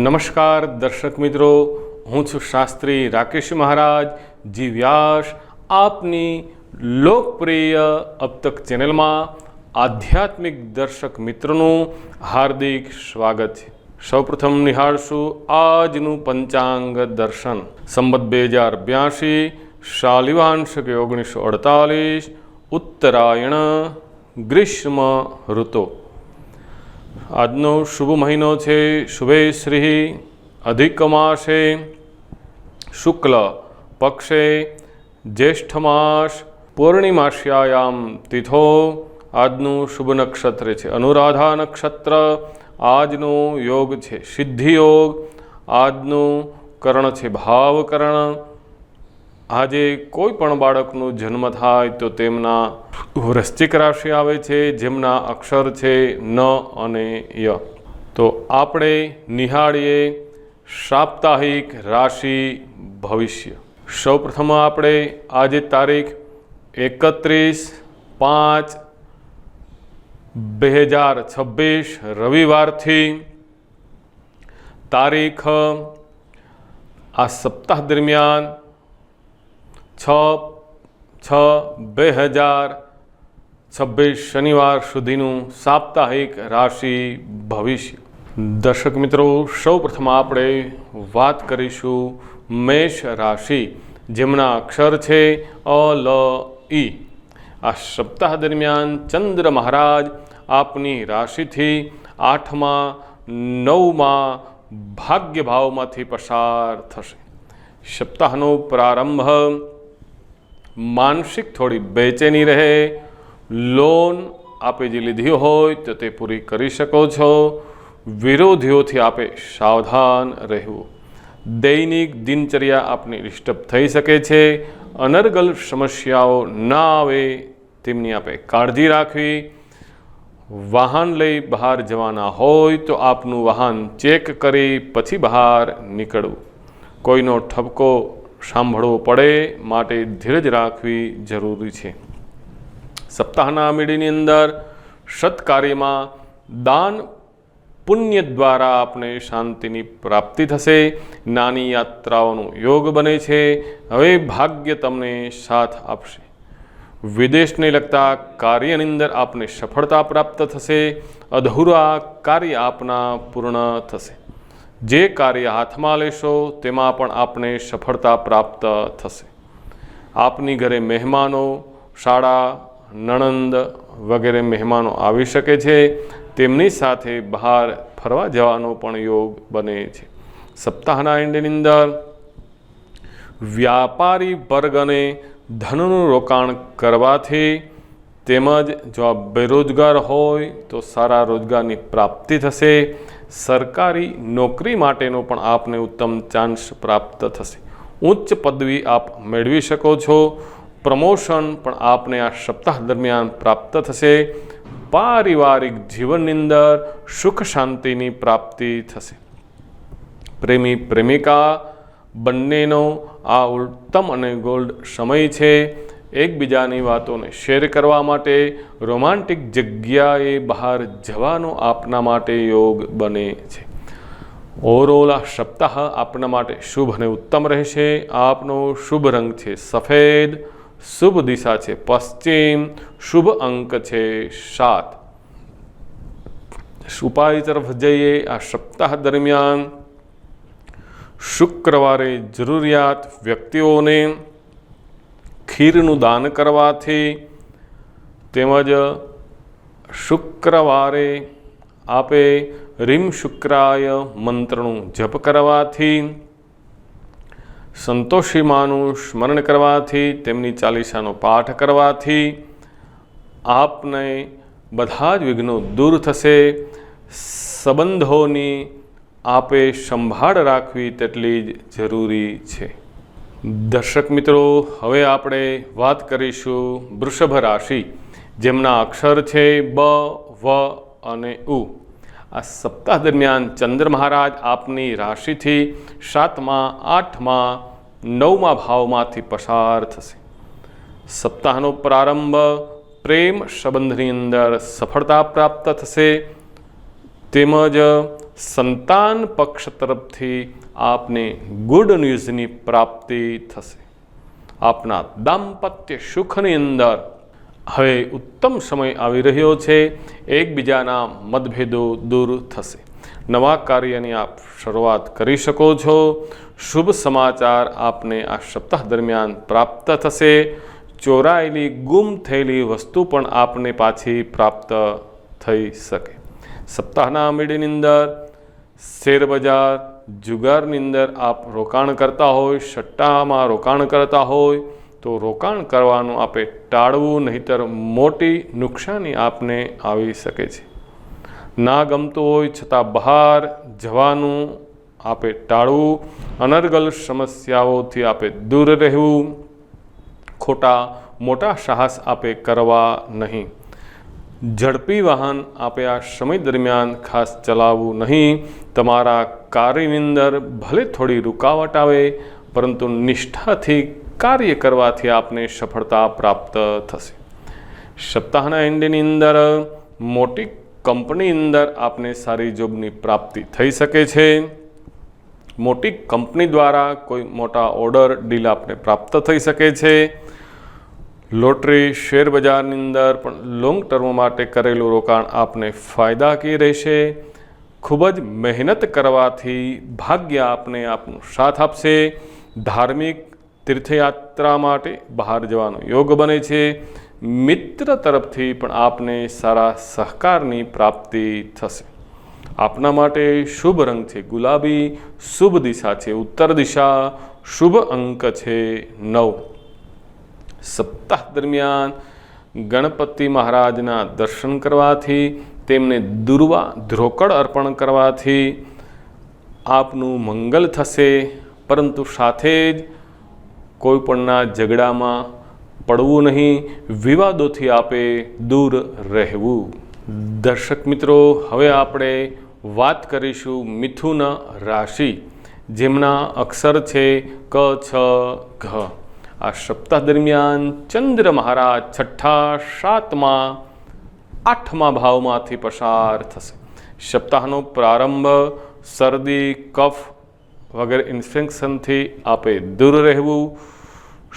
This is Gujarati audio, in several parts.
નમસ્કાર દર્શક મિત્રો, હું છું શાસ્ત્રી રાકેશ મહારાજ જી વ્યાસ. આપની લોકપ્રિય અબ તક ચેનલમાં આધ્યાત્મિક દર્શક મિત્રોનું હાર્દિક સ્વાગત છે. સૌપ્રથમ નિહાળશું આજનું પંચાંગ દર્શન. સંવત 2082, શાલિવાંશક 1948, ઉત્તરાયણ, ગ્રીષ્મ ઋતુ. આજનો શુભ મહિનો છે શુભે શ્રી અધિક માસે શુક્લ પક્ષે જ્યેષ્ઠ માસ પૂર્ણિમાસ્યાયામ તિથો. આજનું શુભ નક્ષત્ર છે અનુરાધા નક્ષત્ર. આજનો યોગ છે સિદ્ધિ યોગ. આજનું કર્ણ છે ભાવકર્ણ. આજે કોઈ પણ બાળકનો જન્મ થાય તો તેમના વૃશ્ચિક રાશિ આવે છે, જેમના અક્ષર છે ન અને ય. તો આપણે નિહાળીએ સાપ્તાહિક રાશિ ભવિષ્ય. સૌપ્રથમ આપણે આજે તારીખ 31/5/2026 રવિવારથી તારીખ આ સપ્તાહ દરમિયાન 6/6/2026 શનિવાર સુધીનું સાપ્તાહિક રાશિ ભવિષ્ય. દર્શક મિત્રો, સૌપ્રથમ આપણે વાત કરીશું મેષ રાશિ, જેમના અક્ષર છે અ લ ઈ. આ સપ્તાહ દરમિયાન ચંદ્ર મહારાજ આપની રાશિથી 8મા 9મા ભાગ્ય ભાવમાંથી પસાર થશે. સપ્તાહનો પ્રારંભ માનસિક થોડી બેચેની રહે. લોન આપે જે લીધી હોય તો તે પૂરી કરી શકો છો. વિરોધીઓથી આપે સાવધાન રહેવું. દૈનિક દિનચર્યા આપની ડિસ્ટર્બ થઈ શકે છે. અનર્ગલ સમસ્યાઓ ના આવે તેમની આપે કાળજી રાખવી. વાહન લઈ બહાર જવાના હોય તો આપનું વાહન ચેક કરી પછી બહાર નીકળવું. કોઈનો ઠપકો સાંભળવો પડે માટે ધીરજ રાખવી જરૂરી છે. સપ્તાહના મીડિયાની અંદર સત્કાર્યમાં દાન પુણ્ય દ્વારા આપણે શાંતિની પ્રાપ્તિ થશે. નાની યાત્રાઓનો યોગ બને છે. હવે ભાગ્ય તમને સાથ આપશે. વિદેશને લગતા કાર્યની અંદર આપને સફળતા પ્રાપ્ત થશે. અધૂરા કાર્ય આપના પૂર્ણ થશે. જે કાર્ય હાથમાં લેશો તેમાં પણ આપને સફળતા પ્રાપ્ત થશે. આપની ઘરે મહેમાનો, શાળા, નણંદ વગેરે મહેમાનો આવી શકે છે. તેમની સાથે બહાર ફરવા જવાનો પણ યોગ બને છે. સપ્તાહના એન્ડની અંદર વ્યાપારી વર્ગને ધનનું રોકાણ કરવાથી તેમજ જો આપ બેરોજગાર હોય તો સારા રોજગારની પ્રાપ્તિ થશે. સરકારી નોકરી માટેનો પણ આપને ઉત્તમ ચાન્સ પ્રાપ્ત થશે. ઉચ્ચ પદવી આપ મેળવી શકો છો. પ્રમોશન પણ આપને આ સપ્તાહ દરમિયાન પ્રાપ્ત થશે. પારિવારિક જીવનની અંદર સુખ શાંતિની પ્રાપ્તિ થશે. પ્રેમી પ્રેમિકા બંનેનો આ ઉત્તમ અને ગોલ્ડ સમય છે. એકબીજાની વાતોને શેર કરવા માટે રોમાન્ટિક જગ્યાએ બહાર જવાનો આપના માટે યોગ બને છે. ઓવરઓલ આ સપ્તાહ આપના માટે શુભ અને ઉત્તમ રહેશે. આપનો શુભ રંગ છે સફેદ. શુભ દિશા છે પશ્ચિમ. શુભ અંક છે 7. ઉપાય તરફ જઈએ. આ સપ્તાહ દરમિયાન શુક્રવારે જરૂરિયાત વ્યક્તિઓને ખીરનું દાન કરવાથી તેમજ શુક્રવારે આપે રીમ શુક્રાય મંત્રનું જપ કરવાથી, સંતોષી માનું સ્મરણ કરવાથી, તેમની ચાલીસાનો પાઠ કરવાથી આપને બધા જ વિઘ્નો દૂર થશે. સંબંધોની આપે સંભાળ રાખવી તેટલી જ જરૂરી છે. દર્શક મિત્રો, હવે આપણે વાત કરીશું વૃષભ રાશિ, જેમના અક્ષર છે બ, વ અને ઉ. આ સપ્તાહ દરમિયાન ચંદ્ર મહારાજ આપની રાશિથી 7મા 8મા 9મા ભાવમાંથી પસાર થશે. સપ્તાહનો પ્રારંભ પ્રેમ સંબંધની અંદર સફળતા પ્રાપ્ત થશે. તેમજ સંતાન પક્ષ તરફથી આપને ગુડ ન્યૂઝની પ્રાપ્તિ થશે. આપના દાંપત્ય સુખની અંદર હવે ઉત્તમ સમય આવી રહ્યો છે. એકબીજાના મતભેદો દૂર થશે. નવા કાર્યની આપ શરૂઆત કરી શકો છો. શુભ સમાચાર આપને આ સપ્તાહ દરમિયાન પ્રાપ્ત થશે. ચોરાયેલી ગુમ થયેલી વસ્તુ પણ આપને પાછી પ્રાપ્ત થઈ શકે. સપ્તાહના મીડિયાની અંદર શેરબજાર જુગારની અંદર આપ રોકાણ કરતા હોય, સટ્ટામાં રોકાણ કરતા હોય તો રોકાણ કરવાનું આપે ટાળવું, નહીંતર મોટી નુકસાની આપને આવી શકે છે. ના ગમતું હોય છતાં બહાર જવાનું આપે ટાળવું. અનર્ગલ સમસ્યાઓથી આપે દૂર રહેવું. ખોટા મોટા સાહસ આપે કરવા નહીં. ઝડપી વાહન આપે આ સમય દરમિયાન ખાસ ચલાવવું નહીં. તમારા કાર્યની અંદર ભલે થોડી રૂકાવટ આવે, પરંતુ નિષ્ઠાથી કાર્ય કરવાથી આપને સફળતા પ્રાપ્ત થશે. સપ્તાહના એન્ડની અંદર મોટી કંપની અંદર આપને સારી જોબની પ્રાપ્તિ થઈ શકે છે. મોટી કંપની દ્વારા કોઈ મોટા ઓર્ડર ડીલ આપને પ્રાપ્ત થઈ શકે છે. લોટરી શેર બજારની અંદર પણ લોંગ ટર્મ માટે કરેલું રોકાણ આપને ફાયદાકીય રહેશે. ખૂબ જ મહેનત કરવાથી ભાગ્ય આપને આપનો સાથ આપશે. ધાર્મિક તીર્થયાત્રા માટે બહાર જવાનો યોગ બને છે. મિત્ર તરફથી પણ આપને સારા સહકારની પ્રાપ્તિ થશે. આપના માટે શુભ રંગ છે ગુલાબી. શુભ દિશા છે ઉત્તર દિશા. શુભ અંક છે 9. સપ્તાહ દરમિયાન ગણપતિ મહારાજના દર્શન કરવાથી, તેમને દુર્વા ધ્રોકડ અર્પણ કરવાથી આપનું મંગલ થશે. પરંતુ સાથે જ કોઈપણના ઝઘડામાં પડવું નહીં. વિવાદોથી આપે દૂર રહેવું. દર્શક મિત્રો, હવે આપણે વાત કરીશું મિથુન રાશિ, જેમના અક્ષર છે ક, છ, ઘ. આ સપ્તાહ દરમિયાન ચંદ્ર મહારાજ 6, 7, 8મા ભાવમાંથી પસાર થશે. સપ્તાહનો પ્રારંભ શરદી, કફ વગેરે ઇન્ફેક્શનથી આપે દૂર રહેવું.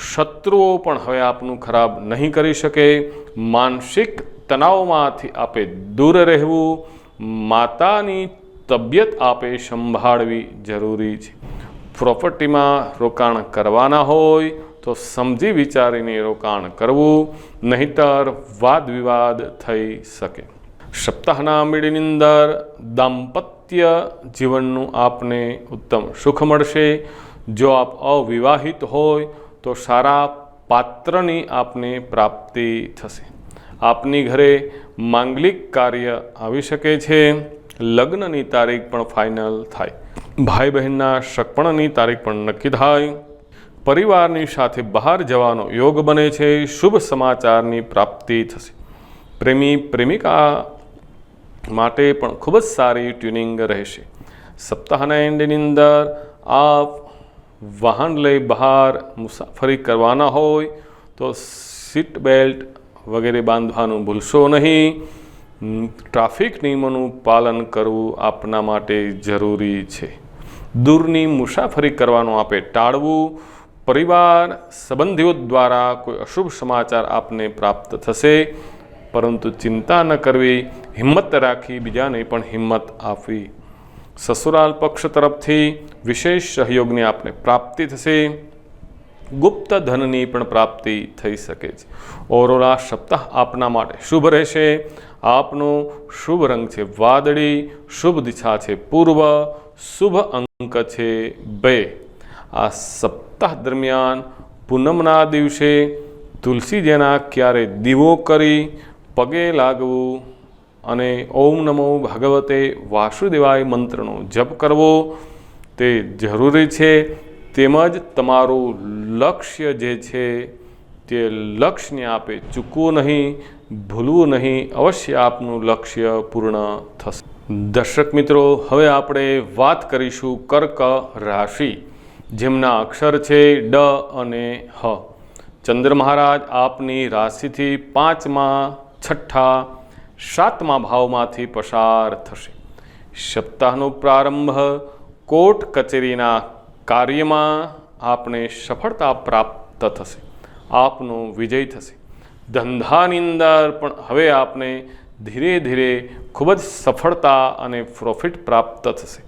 શત્રુઓ પણ હવે આપનું ખરાબ નહીં કરી શકે. માનસિક તણાવમાંથી આપે દૂર રહેવું. માતાની તબિયત આપે સંભાળવી જરૂરી છે. પ્રોપર્ટીમાં રોકાણ કરવાના હોય તો સમજી વિચારીને રોકાણ કરવું, નહીંતર વાદ વિવાદ થઈ શકે. સપ્તાહના મીડિયાની અંદર દાંપત્ય જીવનનું આપને ઉત્તમ સુખ મળશે. જો આપ અવિવાહિત હોય તો સારા પાત્રની આપને પ્રાપ્તિ થશે. આપની ઘરે માંગલિક કાર્ય આવી શકે છે. લગ્નની તારીખ પણ ફાઇનલ થાય. ભાઈ બહેનના સગપણની તારીખ પણ નક્કી થાય. પરિવારની સાથે બહાર જવાનો યોગ બને છે. શુભ સમાચારની પ્રાપ્તિ થશે. પ્રેમી પ્રેમિકા માટે પણ ખૂબ જ સારી ટ્યુનિંગ રહેશે. સપ્તાહના એન્ડની અંદર આપ વાહન લઈ બહાર મુસાફરી કરવાના હોય તો સીટ બેલ્ટ વગેરે બાંધવાનું ભૂલશો નહીં. ટ્રાફિક નિયમોનું પાલન કરવું આપના માટે જરૂરી છે. દૂરની મુસાફરી કરવાનું આપે ટાળવું. પરિવાર સંબંધીઓ દ્વારા કોઈ અશુભ સમાચાર આપને પ્રાપ્ત થશે, પરંતુ ચિંતા ન કરવી. હિંમત રાખી બીજાને પણ હિંમત આપવી. સસુરાલ પક્ષ તરફથી વિશેષ સહયોગની આપને પ્રાપ્તિ થશે. ગુપ્ત ધનની પણ પ્રાપ્તિ થઈ શકે છે. ઓવરઓલ આ સપ્તાહ આપના માટે શુભ રહેશે. આપનો શુભ રંગ છે વાદળી. શુભ દિશા છે પૂર્વ. શુભ અંક છે 2. આ સપ્તાહ દરમિયાન પૂનમના દિવસે તુલસીજીના ક્યારે દીવો કરી પગે લાગવું અને ઓમ નમો ભગવતે વાસુદેવાય મંત્રનો જપ કરવો તે જરૂરી છે. તેમજ તમારું લક્ષ્ય જે છે તે લક્ષ્યને આપે ચૂકવું નહીં, ભૂલવું નહીં. અવશ્ય આપનું લક્ષ્ય પૂર્ણ થશે. દર્શક મિત્રો, હવે આપણે વાત કરીશું કર્ક રાશિ, જેમના અક્ષર છે ડ અને હ. ચંદ્ર મહારાજ આપની રાશિથી 5મા, 6, 7મા ભાવમાંથી પસાર થશે. સપ્તાહનો પ્રારંભ કોર્ટ કચેરીના કાર્યમાં આપને સફળતા પ્રાપ્ત થશે, આપનો વિજય થશે. ધંધાની અંદર પણ હવે આપને ધીરે ધીરે ખૂબ જ સફળતા અને પ્રોફિટ પ્રાપ્ત થશે.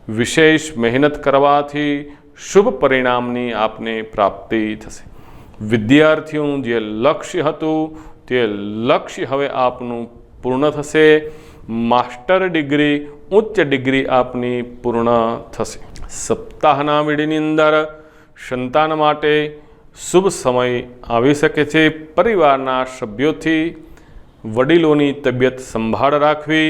વિશેષ મહેનત કરવાથી શુભ પરિણામની આપને પ્રાપ્તિ થશે. વિદ્યાર્થીઓનું જે લક્ષ્ય હતું તે લક્ષ્ય હવે આપનું પૂર્ણ થશે. માસ્ટર ડિગ્રી, ઉચ્ચ ડિગ્રી આપની પૂર્ણ થશે. સપ્તાહના વીડિયોની અંદર સંતાન માટે શુભ સમય આવી શકે છે. પરિવારના સભ્યોથી વડીલોની તબિયત સંભાળ રાખવી,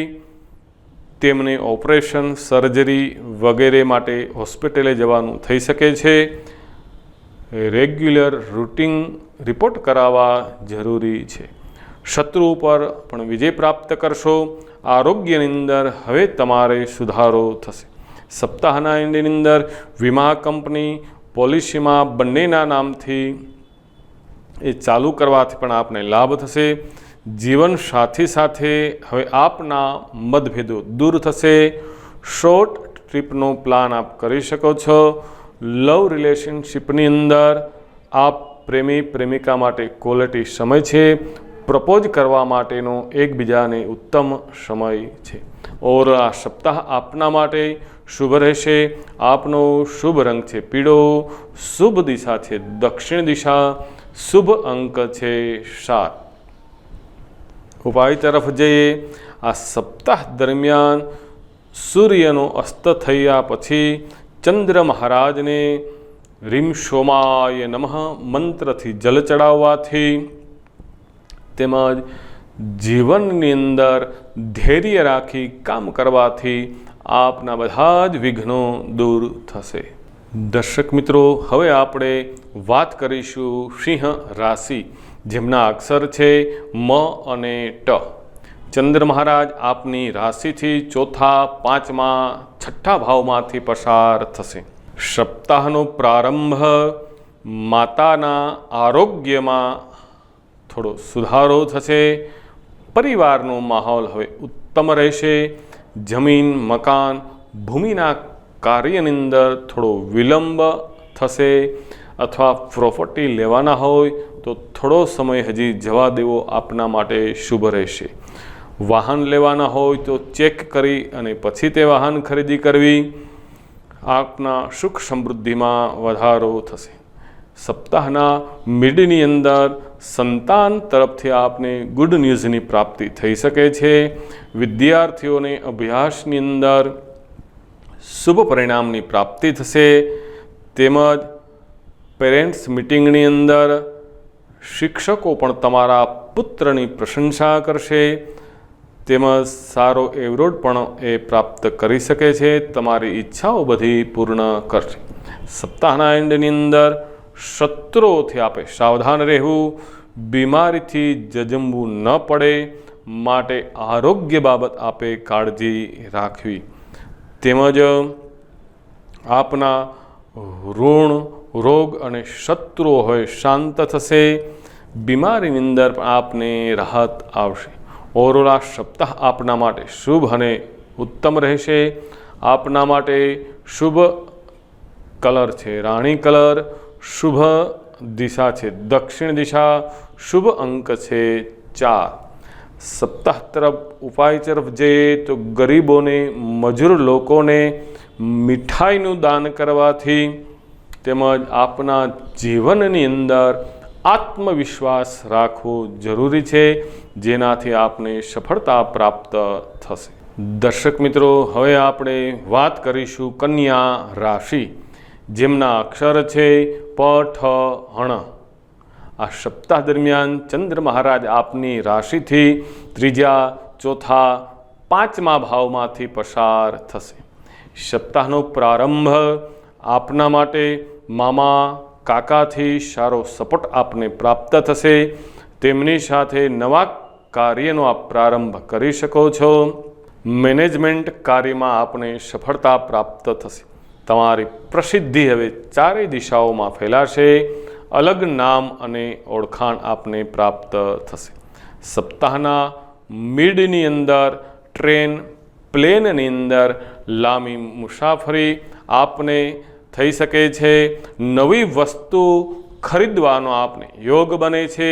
તેમને ઓપરેશન, સર્જરી વગેરે માટે હોસ્પિટલે જવાનું થઈ શકે છે. રેગ્યુલર રૂટીન રિપોર્ટ કરાવવા જરૂરી છે. શત્રુ ઉપર પણ વિજય પ્રાપ્ત કરશો. આરોગ્યની અંદર હવે તમારે સુધારો થશે. સપ્તાહના એન્ડની અંદર વીમા કંપની, પોલિસીમાં બંનેના નામથી એ ચાલુ કરવાથી પણ આપને લાભ થશે. જીવન સાથી સાથે હવે આપના મતભેદો દૂર થશે. શોર્ટ ટ્રીપનો પ્લાન આપ કરી શકો છો. લવ રિલેશનશિપની અંદર આપ પ્રેમી પ્રેમિકા માટે ક્વોલિટી સમય છે. પ્રપોઝ કરવા માટેનો એકબીજાને ઉત્તમ સમય છે. ઓર આ સપ્તાહ આપના માટે શુભ રહેશે. આપનો શુભ રંગ છે પીળો. શુભ દિશા છે દક્ષિણ દિશા. શુભ અંક છે 7. ઉપાય તરફ જઈએ. આ સપ્તાહ દરમિયાન સૂર્યનો અસ્ત થયા પછી ચંદ્ર મહારાજને રીમ સોમાય નમઃ મંત્રથી જલ ચડાવવાથી તેમજ જીવનની અંદર ધૈર્ય રાખી કામ કરવાથી આપના બધા જ વિઘ્નો દૂર થશે. દર્શક મિત્રો, હવે આપણે વાત કરીશું સિંહ રાશિ, જેમના અક્ષર છે મ અને ટ. ચંદ્ર મહારાજ આપની રાશિથી ચોથા, પાંચમા, છઠ્ઠા ભાવમાંથી પસાર થશે. સપ્તાહનો પ્રારંભ માતાના આરોગ્યમાં થોડો સુધારો થશે. પરિવારનો માહોલ હવે ઉત્તમ રહેશે. જમીન, મકાન, ભૂમિના કાર્યની અંદર થોડો વિલંબ થશે અથવા પ્રોપર્ટી લેવાના હોય તો થોડો સમય હજી જવા દેવો આપના માટે શુભ રહેશે. વાહન લેવાના હોય તો ચેક કરી અને પછી તે વાહન ખરીદી કરવી. આપના સુખ સમૃદ્ધિમાં વધારો થશે. સપ્તાહના મિડની અંદર સંતાન તરફથી આપને ગુડ ન્યૂઝની પ્રાપ્તિ થઈ શકે છે. વિદ્યાર્થીઓને અભ્યાસની અંદર શુભ પરિણામની પ્રાપ્તિ થશે. તેમજ પેરેન્ટ્સ મિટિંગની અંદર શિક્ષકો પણ તમારા પુત્રની પ્રશંસા કરશે. તેમજ સારો એવોર્ડ પણ એ પ્રાપ્ત કરી શકે છે. તમારી ઈચ્છાઓ બધી પૂર્ણ કરશે. સપ્તાહના એન્ડની અંદર શત્રુઓથી આપે સાવધાન રહેવું. બીમારીથી જજમવું ન પડે માટે આરોગ્ય બાબત આપે કાળજી રાખવી. તેમજ આપના ઋણ, રોગ અને શત્રુઓ હોય શાંત થશે. બીમારીની અંદર પણ આપને રાહત આવશે. ઓવરઓલ સપ્તાહ આપના માટે શુભ અને ઉત્તમ રહેશે. આપના માટે શુભ કલર છે રાણી કલર. શુભ દિશા છે દક્ષિણ દિશા. શુભ અંક છે 4. સપ્તાહ તરફ ઉપાય તરફ જઈએ તો ગરીબોને, મજૂર લોકોને મીઠાઈનું દાન કરવાથી તેમજ આપના જીવનની અંદર આત્મવિશ્વાસ રાખવો જરૂરી છે, જેનાથી આપને સફળતા પ્રાપ્ત થશે. દર્શક મિત્રો, હવે આપણે વાત કરીશું કન્યા રાશિ, જેમના અક્ષર છે પ, ઠ, હણ. આ સપ્તાહ દરમિયાન ચંદ્ર મહારાજ આપની રાશિથી ત્રીજા, ચોથા, પાંચમા ભાવમાંથી પસાર થશે. સપ્તાહનો પ્રારંભ આપના માટે મામા, કાકાથી સારો સપોર્ટ આપને પ્રાપ્ત થશે. તેમની સાથે નવા કાર્યનો આપ પ્રારંભ કરી શકો છો. મેનેજમેન્ટ કાર્યમાં આપને સફળતા પ્રાપ્ત થશે. તમારી પ્રસિદ્ધિ હવે ચારેય દિશાઓમાં ફેલાશે. અલગ નામ અને ઓળખાણ આપને પ્રાપ્ત થશે. સપ્તાહના મિડની અંદર ટ્રેન, પ્લેનની અંદર લાંબી મુસાફરી આપને થઈ શકે છે, નવી વસ્તુ ખરીદવાનો આપને યોગ બને છે,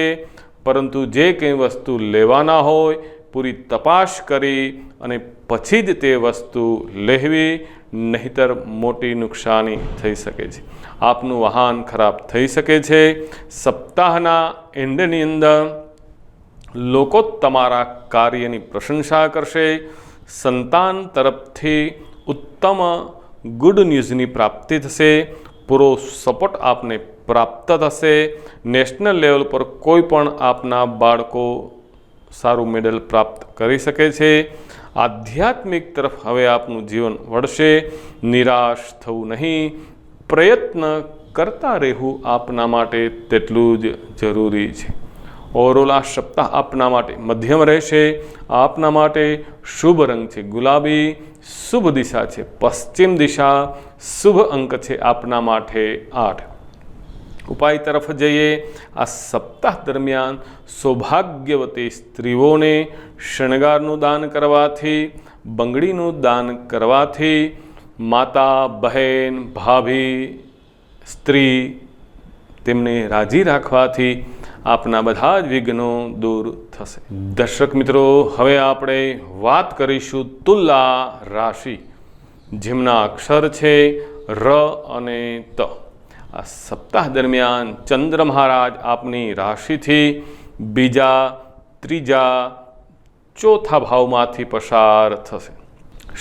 પરંતુ જે કંઈ વસ્તુ લેવાના હોય પૂરી તપાસ કરી અને પછી જ તે વસ્તુ લેવી, નહીંતર મોટી નુકસાની થઈ શકે છે, આપનું વાહન ખરાબ થઈ શકે છે। સપ્તાહના એન્ડની અંદર લોકો તમારા કાર્યની પ્રશંસા કરશે, સંતાન તરફથી ઉત્તમ ગુડ ન્યૂઝની પ્રાપ્તિ થશે, પૂરો સપોર્ટ આપને પ્રાપ્ત થશે। નેશનલ લેવલ પર કોઈ પણ આપના બાળકો સારું મેડલ પ્રાપ્ત કરી શકે છે। આધ્યાત્મિક તરફ હવે આપનું જીવન વળશે, નિરાશ થવું નહીં, પ્રયત્ન કરતા રહેવું આપના માટે તેટલું જ જરૂરી છે। ઓવરઓલ આ સપ્તાહ આપના માટે મધ્યમ રહેશે। આપના માટે શુભ રંગ છે ગુલાબી, શુભ દિશા છે પશ્ચિમ દિશા, શુભ અંક છે આપના માટે 8। ઉપાય તરફ જઈએ। આ સપ્તાહ દરમિયાન સૌભાગ્યવતી સ્ત્રીઓને શણગારનું દાન કરવાથી, બંગડીનું દાન કરવાથી, માતા, બહેન, ભાભી, સ્ત્રી તેમને રાજી રાખવાથી આપના બધા જ વિઘ્નો દૂર થશે। દર્શક મિત્રો, હવે આપણે વાત કરીશું તુલા રાશિ, જેમના અક્ષર છે ર અને ત। આ સપ્તાહ દરમિયાન ચંદ્ર મહારાજ આપની રાશિથી બીજા, ત્રીજા, ચોથા ભાવમાંથી પસાર થશે।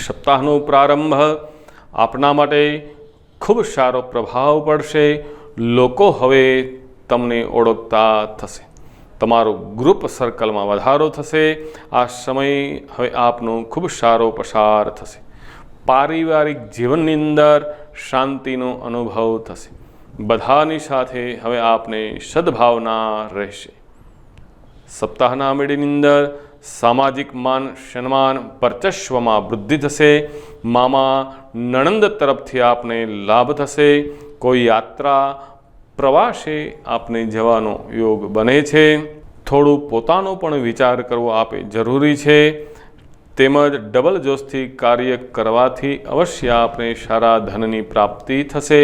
સપ્તાહનો પ્રારંભ આપના માટે ખૂબ સારો પ્રભાવ પડશે। લોકો હવે તમને ઓળખતા થશે, તમારું ગ્રુપ સર્કલમાં વધારો થશે। આ સમય હવે આપનો ખૂબ સારો પસાર થશે। પારિવારિક જીવનની અંદર શાંતિનો અનુભવ થશે। બધાની સાથે હવે આપને સદભાવના રહેશે। સપ્તાહના મેળીની અંદર સામાજિક માન સન્માન વર્ચસ્વમાં વૃદ્ધિ થશે। મામા નણંદ તરફથી આપને લાભ થશે। કોઈ યાત્રા પ્રવાસે આપને જવાનો યોગ બને છે। થોડું પોતાનો પણ વિચાર કરવો આપે જરૂરી છે, તેમજ ડબલ જોશથી કાર્ય કરવાથી અવશ્ય આપને સારા ધનની પ્રાપ્તિ થશે।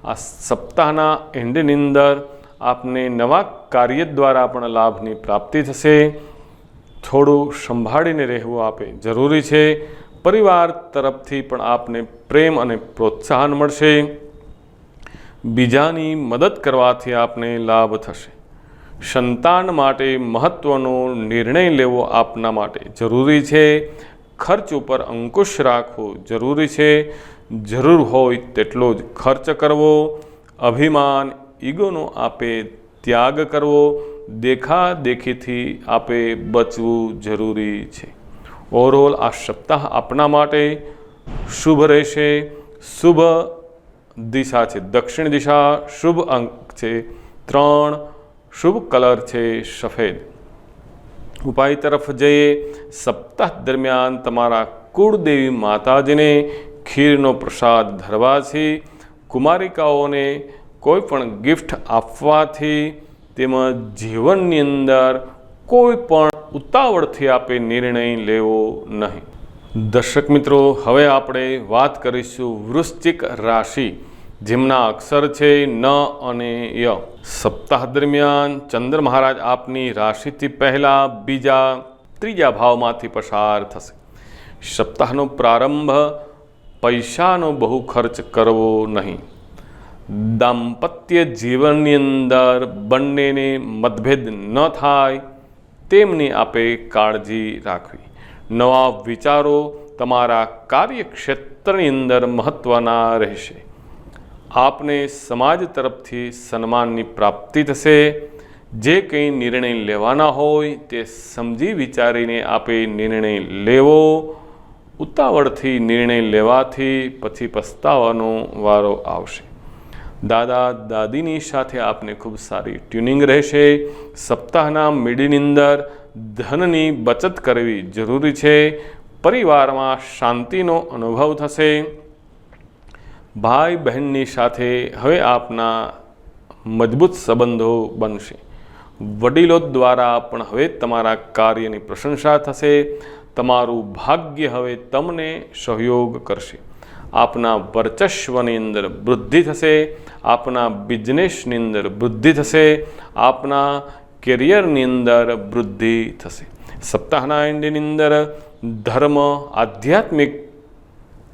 આ સપ્તાહના એન્ડની અંદર આપને નવા કાર્ય દ્વારા પણ લાભની પ્રાપ્તિ થશે। થોડું સંભાળીને રહેવું આપે જરૂરી છે। પરિવાર તરફથી પણ આપને પ્રેમ અને પ્રોત્સાહન મળશે। બીજાની મદદ કરવાથી આપને લાભ થશે। સંતાન માટે મહત્વનો નિર્ણય લેવો આપના માટે જરૂરી છે। ખર્ચ ઉપર અંકુશ રાખવો જરૂરી છે। જરૂર હોય તેટલો જ ખર્ચ કરવો। અભિમાન, ઈગોનો આપે ત્યાગ કરવો। દેખાદેખીથી આપે બચવું જરૂરી છે। ઓવરઓલ આ સપ્તાહ આપના માટે શુભ રહેશે। શુભ દિશા છે દક્ષિણ દિશા, શુભ અંક છે 3, શુભ કલર છે સફેદ। ઉપાય તરફ જઈએ। સપ્તાહ દરમિયાન તમારા કુળદેવી માતાજીને ખીરનો પ્રસાદ ધરવાથી, કુમારિકાઓને કોઈ પણ ગિફ્ટ આપવાથી, તેમજ જીવનની અંદર કોઈ પણ ઉતાવળથી આપે નિર્ણય લેવો નહીં। દર્શક મિત્રો, હવે આપણે વાત કરીશું વૃશ્ચિક રાશિ, જેમના અક્ષર છે ન અને ય। સપ્તાહ દરમિયાન ચંદ્ર મહારાજ આપની રાશિથી પહેલા, બીજા, ત્રીજા ભાવમાંથી પસાર થશે। સપ્તાહનો પ્રારંભ પૈસાનો બહુ ખર્ચ કરવો નહીં। દાંપત્ય જીવનની અંદર બંનેને મતભેદ ન થાય તેમની આપે કાળજી રાખવી। નવા વિચારો તમારા કાર્યક્ષેત્રની અંદર મહત્ત્વના રહેશે। આપને સમાજ તરફથી સન્માનની પ્રાપ્તિ થશે। જે કંઈ નિર્ણય લેવાના હોય તે સમજી વિચારીને આપે નિર્ણય લેવો। ઉતાવળથી નિર્ણય લેવાથી પછી પસ્તાવાનો વારો આવશે। દાદા દાદીની સાથે આપને ખૂબ સારી ટ્યુનિંગ રહેશે। સપ્તાહના મિડની અંદર ધનની બચત કરવી જરૂરી છે। પરિવારમાં શાંતિનો અનુભવ થશે। ભાઈ બહેનની સાથે હવે આપના મજબૂત સંબંધો બનશે। વડીલો દ્વારા પણ હવે તમારા કાર્યની પ્રશંસા થશે। તમારું ભાગ્ય હવે તમને સહયોગ કરશે. આપના વર્ચસ્વની અંદર વૃદ્ધિ થશે, આપના બિઝનેસની અંદર વૃદ્ધિ થશે, આપના કેરિયરની અંદર વૃદ્ધિ થશે. સપ્તાહના એન્ડની અંદર ધર્મ આધ્યાત્મિક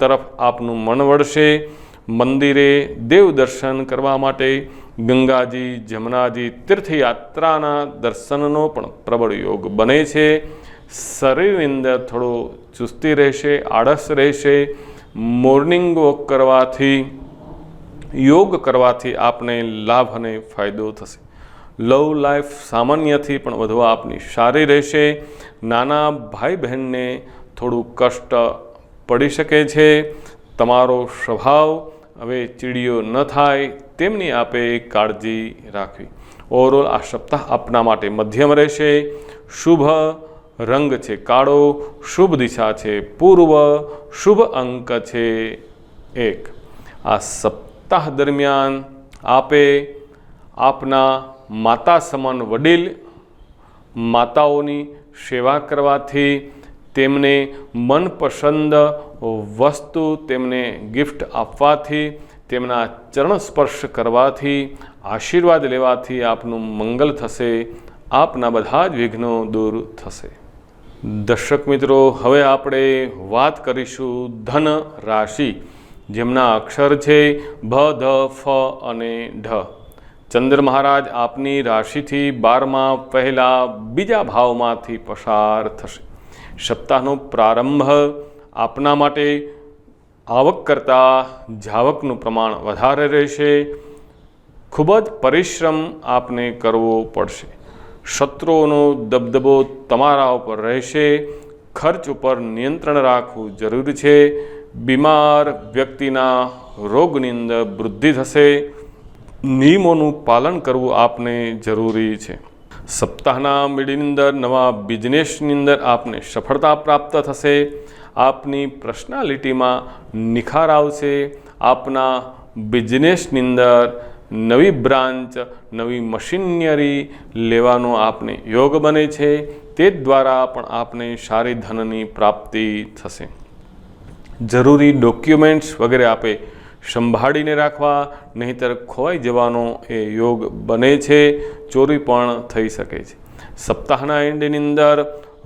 તરફ આપનું મન વળશે. મંદિરે દેવ દર્શન કરવા માટે ગંગાજી, જમનાજી તીર્થયાત્રાના દર્શનનો પણ પ્રબળ યોગ બને છે. શરીરની અંદર થોડો ચુસ્તી રહેશે, આળસ રહેશે. મોર્નિંગ વોક કરવાથી, યોગ કરવાથી આપને લાભ અને ફાયદો થશે. લવ લાઈફ સામાન્યથી પણ વધુ આપની સારી રહેશે. નાના ભાઈ બહેનને થોડું કષ્ટ પડી શકે છે. તમારો સ્વભાવ હવે ચીડિયો ન થાય તેમની આપે કાળજી રાખવી. ઓવરઓલ આ સપ્તાહ આપના માટે મધ્યમ રહેશે. શુભ રંગ છે કાળો, શુભ દિશા છે પૂર્વ, શુભ અંક છે 1. આ સપ્તાહ દરમિયાન આપે આપના માતા સમાન વડીલ માતાઓની સેવા કરવાથી, તેમને મનપસંદ વસ્તુ તેમને ગિફ્ટ આપવાથી, તેમના ચરણ સ્પર્શ કરવાથી, આશીર્વાદ લેવાથી આપનું મંગલ થશે. આપના બધા જ વિઘ્નો દૂર થશે. દર્શક મિત્રો, હવે આપણે વાત કરીશું ધન રાશિ, જેમના અક્ષર છે ભ, ધ, ફ અને ઢ. ચંદ્ર મહારાજ આપની રાશિથી 12મા પહેલા બીજા ભાવમાંથી પસાર થશે. સપ્તાહનો પ્રારંભ આપના માટે આવક કરતાં જાવકનું પ્રમાણ વધારે રહેશે. ખૂબ જ પરિશ્રમ આપને કરવો પડશે. શત્રુઓનો દબદબો તમારા ઉપર રહેશે. ખર્ચ ઉપર નિયંત્રણ રાખવું જરૂરી છે. બીમાર વ્યક્તિના રોગની અંદર વૃદ્ધિ થશે. નિયમોનું પાલન કરવું આપને જરૂરી છે. સપ્તાહના મિડની અંદર નવા બિઝનેસની અંદર આપને સફળતા પ્રાપ્ત થશે. આપની પર્સનાલિટીમાં નિખાર આવશે. આપના બિઝનેસની અંદર નવી બ્રાન્ચ, નવી મશીનરી લેવાનો આપને યોગ બને છે. તે દ્વારા પણ આપને સારી ધનની પ્રાપ્તિ થશે. જરૂરી ડોક્યુમેન્ટ્સ વગેરે આપે સંભાળીને રાખવા, નહીંતર ખોવાઈ જવાનો એ યોગ બને છે. ચોરી પણ થઈ શકે છે. સપ્તાહના એન્ડની અંદર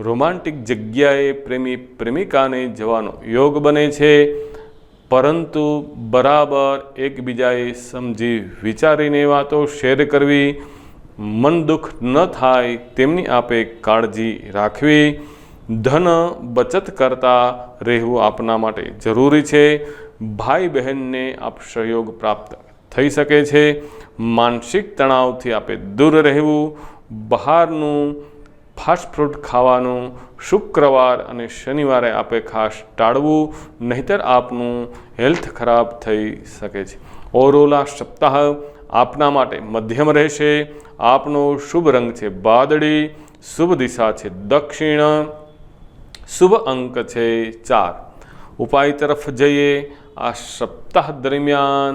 રોમાન્ટિક જગ્યાએ પ્રેમી પ્રેમિકાને જવાનો યોગ બને છે. પરંતુ બરાબર એકબીજાએ સમજી વિચારીને વાતો શેર કરવી, મન દુઃખ ન થાય તેમની આપે કાળજી રાખવી. ધન બચત કરતા રહેવું આપના માટે જરૂરી છે. ભાઈ બહેનને આપ સહયોગ પ્રાપ્ત થઈ શકે છે. માનસિક તણાવથી આપે દૂર રહેવું. બહારનું ફાસ્ટ ફૂડ ખાવાનું શુક્રવાર અને શનિવારે આપે ખાસ ટાળવું, નહીંતર આપનું હેલ્થ ખરાબ થઈ શકે છે. ઓવરઓલ આ સપ્તાહ આપના માટે મધ્યમ રહેશે. આપનો શુભ રંગ છે વાદળી, શુભ દિશા છે દક્ષિણ, શુભ અંક છે 4. ઉપાય તરફ જઈએ. આ સપ્તાહ દરમિયાન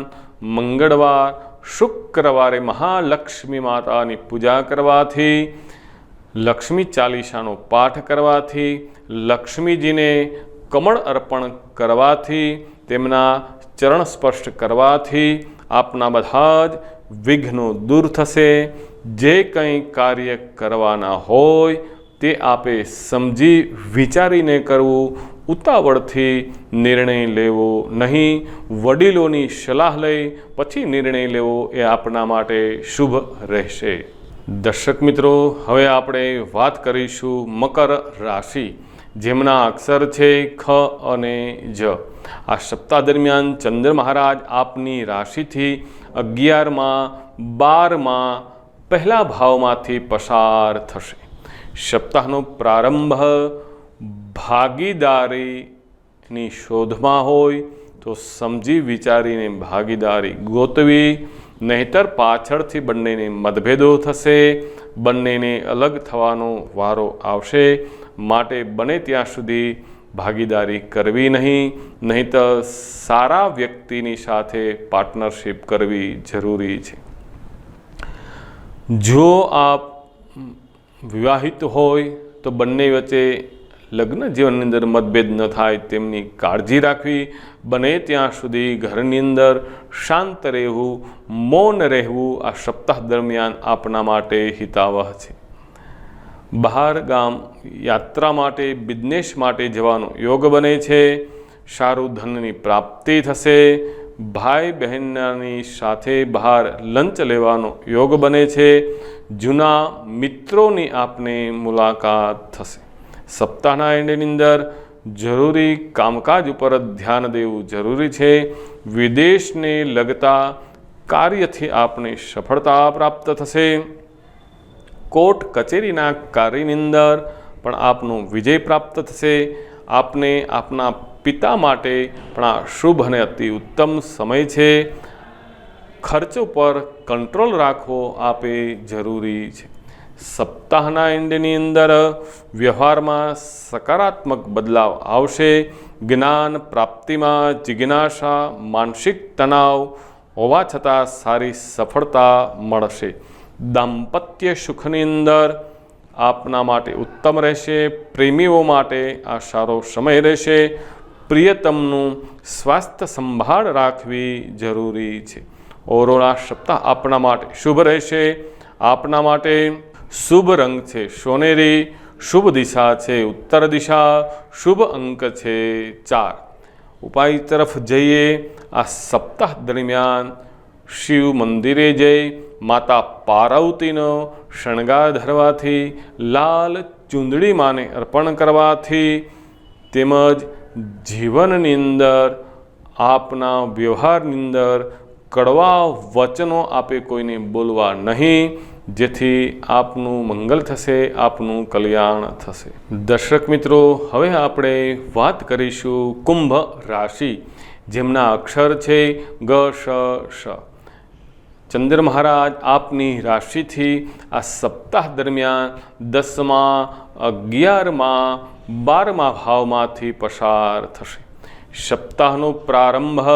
મંગળવાર, શુક્રવારે મહાલક્ષ્મી માતાની પૂજા કરવાથી, લક્ષ્મી ચાલીસાનો પાઠ કરવાથી, લક્ષ્મીજીને કમળ અર્પણ કરવાથી, તેમના ચરણ સ્પર્શ કરવાથી આપના બધા જ વિઘ્નો દૂર થશે. જે કંઈ કાર્ય કરવાના હોય તે આપે સમજી વિચારીને કરવું. ઉતાવળથી નિર્ણય લેવો નહીં. વડીલોની સલાહ લઈ પછી નિર્ણય લેવો એ આપના માટે શુભ રહેશે. દર્શક મિત્રો, હવે આપણે વાત કરીશું મકર રાશિ, જેમના અક્ષર છે ખ અને જ. આ સપ્તાહ દરમિયાન ચંદ્ર મહારાજ આપની રાશિથી 11માં, 12માં પહેલા ભાવમાંથી પસાર થશે. સપ્તાહનો પ્રારંભ ભાગીદારીની શોધમાં હોય તો સમજી વિચારીને ભાગીદારી ગોતવી, નહીંતર પાછળથી બંનેને મતભેદો થશે. બંનેને અલગ થવાનો વારો આવશે. માટે બને ત્યાં સુધી ભાગીદારી કરવી નહીં, નહીંતર સારા વ્યક્તિની સાથે પાર્ટનરશિપ કરવી જરૂરી છે. જો આપ વિવાહિત હોય તો બંને વચ્ચે લગ્ન જીવનની અંદર મતભેદ ન થાય તેમની કાળજી રાખવી, બને ત્યાં સુધી ઘરની અંદર શાંત રહેવું, મૌન રહેવું આ સપ્તાહ દરમિયાન આપના માટે હિતાવહ છે. બહાર ગામ યાત્રા માટે, બિઝનેસ માટે જવાનો યોગ બને છે. સારું ધનની પ્રાપ્તિ થશે. ભાઈ બહેનની સાથે બહાર લંચ લેવાનો યોગ બને છે. જૂના મિત્રોની આપને મુલાકાત થશે. સપ્તાહના એન્ડની અંદર જરૂરી કામકાજ ઉપર ધ્યાન દેવું જરૂરી છે. વિદેશને લગતા કાર્યથી આપને સફળતા પ્રાપ્ત થશે. કોર્ટ કચેરીના કાર્યની અંદર પણ આપનો વિજય પ્રાપ્ત થશે. આપને આપના પિતા માટે પણ આ શુભ અને અતિ ઉત્તમ સમય છે. ખર્ચો પર કંટ્રોલ રાખવો આપે જરૂરી છે. સપ્તાહના એન્ડની અંદર વ્યવહારમાં સકારાત્મક બદલાવ આવશે. જ્ઞાન પ્રાપ્તિમાં જિજ્ઞાસા, માનસિક તણાવ હોવા છતાં સારી સફળતા મળશે. દાંપત્ય સુખની અંદર આપના માટે ઉત્તમ રહેશે. પ્રેમીઓ માટે આ સારો સમય રહેશે. પ્રિયતમનું સ્વાસ્થ્ય સંભાળ રાખવી જરૂરી છે. ઓવરઓલ આ સપ્તાહ આપણા માટે શુભ રહેશે. આપના માટે શુભ રંગ છે સોનેરી. શુભ દિશા છે ઉત્તર દિશા. શુભ અંક છે 4. ઉપાય તરફ જઈએ. આ સપ્તાહ દરમિયાન શિવ મંદિરે જઈ માતા પાર્વતીનો શણગાર ધરવાથી, લાલ ચૂંદડી માને અર્પણ કરવાથી, તેમજ જીવનની અંદર આપના વ્યવહારની અંદર કડવા વચનો આપે કોઈને બોલવા નહીં, જેથી આપનું મંગલ થશે, આપનું કલ્યાણ થશે. દર્શક મિત્રો, હવે આપણે વાત કરીશું કુંભ રાશિ, જેમના અક્ષર છે ગ, શ, શ. ચંદ્ર મહારાજ આપની રાશિથી આ સપ્તાહ દરમિયાન 10મા, 11મા, 12મા ભાવમાંથી પસાર થશે. સપ્તાહનો પ્રારંભ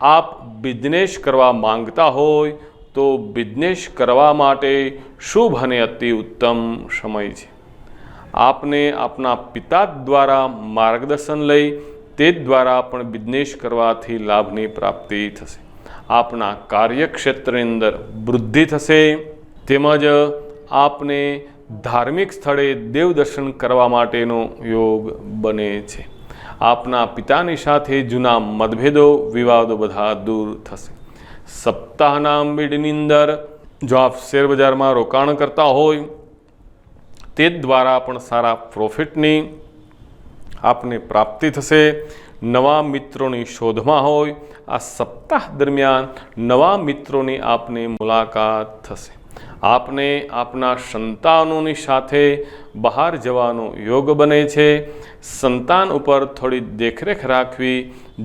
આપ બિઝનેસ કરવા માંગતા હોય તો બિઝનેસ કરવા માટે શુભ અને અતિ ઉત્તમ સમય છે. આપને આપના પિતા દ્વારા માર્ગદર્શન લઈ તે દ્વારા પણ બિઝનેસ કરવાથી લાભની પ્રાપ્તિ થશે. આપના કાર્યક્ષેત્રની અંદર વૃદ્ધિ થશે. તેમજ આપને ધાર્મિક સ્થળે દેવદર્શન કરવા માટેનો યોગ બને છે. આપના પિતાની સાથે જૂના મતભેદો, વિવાદો બધા દૂર થશે. સપ્તાહના મિડની અંદર જો આપ શેરબજારમાં રોકાણ કરતા હોય તે દ્વારા પણ સારા પ્રોફિટની આપને પ્રાપ્તિ થશે. નવા મિત્રોની શોધમાં હોય આ સપ્તાહ દરમિયાન નવા મિત્રોની આપને મુલાકાત થશે. આપને આપના સંતાનોની સાથે બહાર જવાનો યોગ બને છે. સંતાન ઉપર થોડી દેખરેખ રાખવી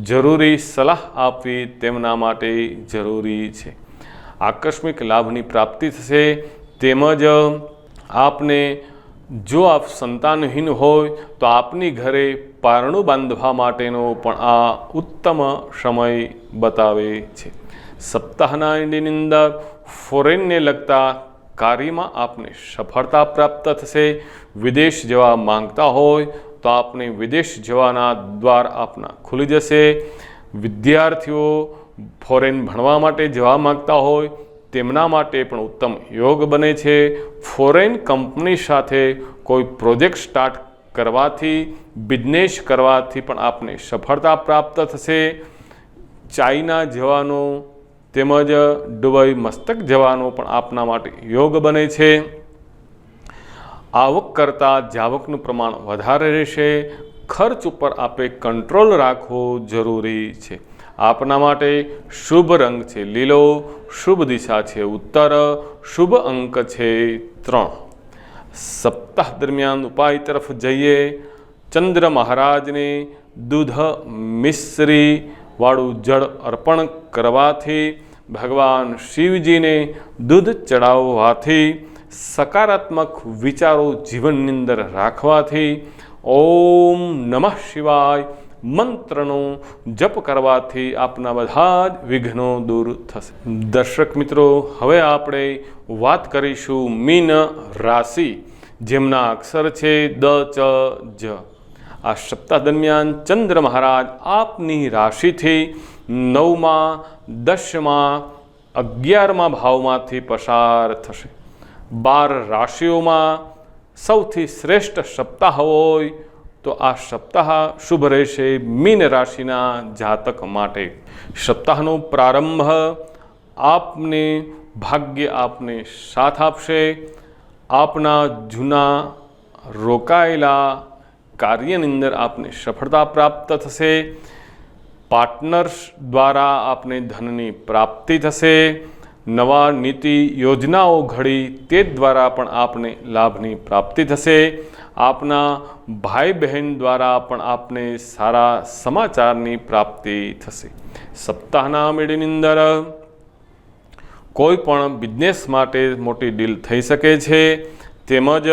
જરૂરી, સલાહ આપવી તેમના માટે જરૂરી છે. આકસ્મિક લાભની પ્રાપ્તિ થશે. તેમજ આપને જો આપ સંતાનહીન હોય તો આપની ઘરે પારણું બાંધવા માટેનો પણ આ ઉત્તમ સમય બતાવે છે. સપ્તાહના એન્ડની અંદર ફોરેનને લગતા કાર્યમાં આપને સફળતા પ્રાપ્ત થશે. વિદેશ જવા માંગતા હોય તો આપને વિદેશ જવાના દ્વાર આપના ખુલી જશે. વિદ્યાર્થીઓ ફોરેન ભણવા માટે જવા માંગતા હોય તેમના માટે પણ ઉત્તમ યોગ બને છે. ફોરેન કંપની સાથે કોઈ પ્રોજેક્ટ સ્ટાર્ટ કરવાથી, બિઝનેસ કરવાથી પણ આપને સફળતા પ્રાપ્ત થશે. ચાઇના જવાનો તેમજ દુબઈ મસ્તક જવાનો પણ આપના માટે યોગ બને છે. આવક કરતાં જાવકનું પ્રમાણ વધારે રહેશે. ખર્ચ ઉપર આપે કંટ્રોલ રાખવો જરૂરી છે. આપના માટે શુભ રંગ છે લીલો. શુભ દિશા છે ઉત્તર. શુભ અંક છે 3. સપ્તાહ દરમિયાન ઉપાય તરફ જઈએ. ચંદ્ર મહારાજને દૂધ મિશ્રી વાળું જળ અર્પણ કરવાથી, ભગવાન શિવજીને દૂધ ચડાવવાથી, સકારાત્મક વિચારો જીવનની અંદર રાખવાથી, ઓમ નમઃ શિવાય મંત્રનો જપ કરવાથી આપના બધા જ વિઘ્નો દૂર થશે. દર્શક મિત્રો, હવે આપણે વાત કરીશું મીન રાશિ, જેમના અક્ષર છે દ, ચ, જ. આ સપ્તાહ દરમિયાન ચંદ્ર મહારાજ આપની રાશિથી 9મા, 10મા, 11મા ભાવમાંથી પસાર થશે. 12 રાશિઓમાં સૌથી શ્રેષ્ઠ સપ્તાહ હોય તો આ સપ્તાહ શુભ રહેશે મીન રાશિના જાતક માટે. સપ્તાહનો પ્રારંભ આપને ભાગ્ય આપને સાથ આપશે. આપના જૂના રોકાયેલા કાર્યની અંદર આપને સફળતા પ્રાપ્ત થશે. પાર્ટનર્સ દ્વારા આપને ધનની પ્રાપ્તિ થશે. નવા નીતિ યોજનાઓ ઘડી તે દ્વારા પણ આપને લાભની પ્રાપ્તિ થશે. આપના ભાઈ બહેન દ્વારા પણ આપને સારા સમાચારની પ્રાપ્તિ થશે. સપ્તાહના મેળની અંદર કોઈ પણ બિઝનેસ માટે મોટી ડીલ થઈ શકે છે, તેમજ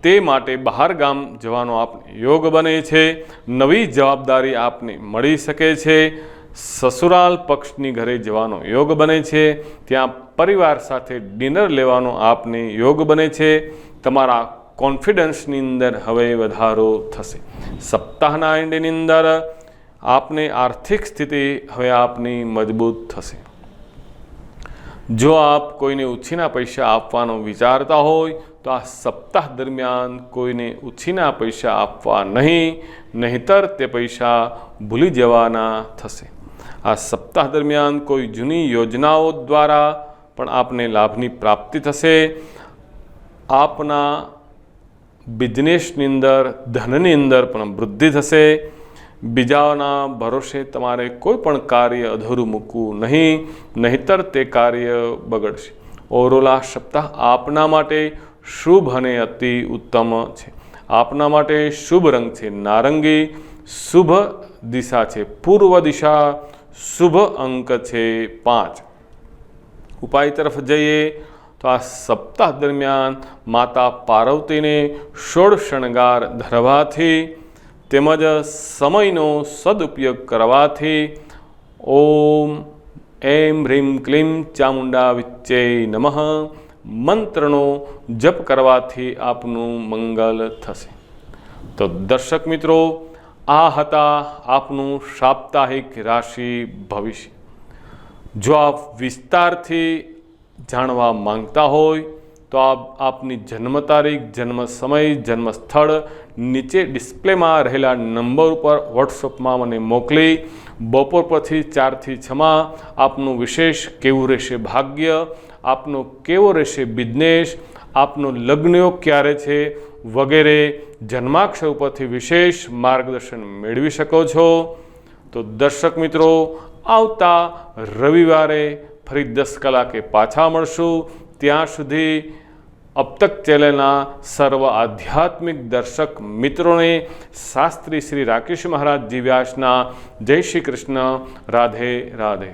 તે માટે બહાર ગામ જવાનો આપને યોગ બને છે. નવી જવાબદારી આપને મળી શકે છે. સસુરાલ પક્ષની ઘરે જવાનો યોગ બને છે. ત્યાં પરિવાર સાથે ડિનર લેવાનો આપને યોગ બને છે. તમારા કોન્ફિડન્સની અંદર હવે વધારો થશે. સપ્તાહના એન્ડની અંદર આપને આર્થિક સ્થિતિ હવે આપની મજબૂત થશે. જો આપ કોઈને ઉછીના પૈસા આપવાનો વિચારતા હોય તો આ સપ્તાહ દરમિયાન કોઈને ઉછીના પૈસા આપવા નહીં, નહીંતર તે પૈસા ભૂલી જવાના થશે. આ સપ્તાહ દરમિયાન કોઈ જૂની યોજનાઓ દ્વારા પણ આપને લાભની પ્રાપ્તિ થશે. આપના બિઝનેસની અંદર ધનની અંદર પણ વૃદ્ધિ થશે. બીજાના ભરોસે તમારે કોઈ પણ કાર્ય અધૂરું મૂકવું નહીં, નહીંતર તે કાર્ય બગડશે. ઓવરઓલ આ સપ્તાહ આપના માટે શુભ અને અતિ ઉત્તમ છે. આપના માટે શુભ રંગ છે નારંગી, શુભ દિશા છે પૂર્વ દિશા, શુભ અંક છે 5. ઉપાય તરફ જઈએ તો આ સપ્તાહ દરમિયાન માતા પાર્વતીને 16 શણગાર ધરવાથી તેમજ સમયનો સદુપયોગ કરવાથી ઓમ એમ હ્રીમ ક્લીમ ચામુંડા વિચ્ચે નમઃ મંત્રનો જપ કરવાથી આપનું મંગલ થશે. તો દર્શક મિત્રો, આ હતા આપનું સાપ્તાહિક રાશિ ભવિષ્ય. જો આપ વિસ્તારથી જાણવા માંગતા હોય તો આપની જન્મ તારીખ, જન્મ સમય, જન્મ સ્થળ નીચે ડિસ્પ્લેમાં રહેલા નંબર ઉપર વોટ્સઅપમાં મને મોકલી બપોર પછી 4 થી 6માં આપનું વિશેષ કેવું રહેશે ભાગ્ય, આપનો કેવો રહેશે બિઝનેસ, આપનો લગ્નયોગ ક્યારે છે વગેરે જન્માક્ષર ઉપરથી વિશેષ માર્ગદર્શન મેળવી શકો છો. તો દર્શક મિત્રો, આવતા રવિવારે ફરી 10 કલાકે પાછા મળશું. ત્યાં સુધી અબ તક ચેનલના સર્વ આધ્યાત્મિક દર્શક મિત્રોને શાસ્ત્રી શ્રી રાકેશ મહારાજ જી વ્યાસના જય શ્રી કૃષ્ણ. રાધે રાધે.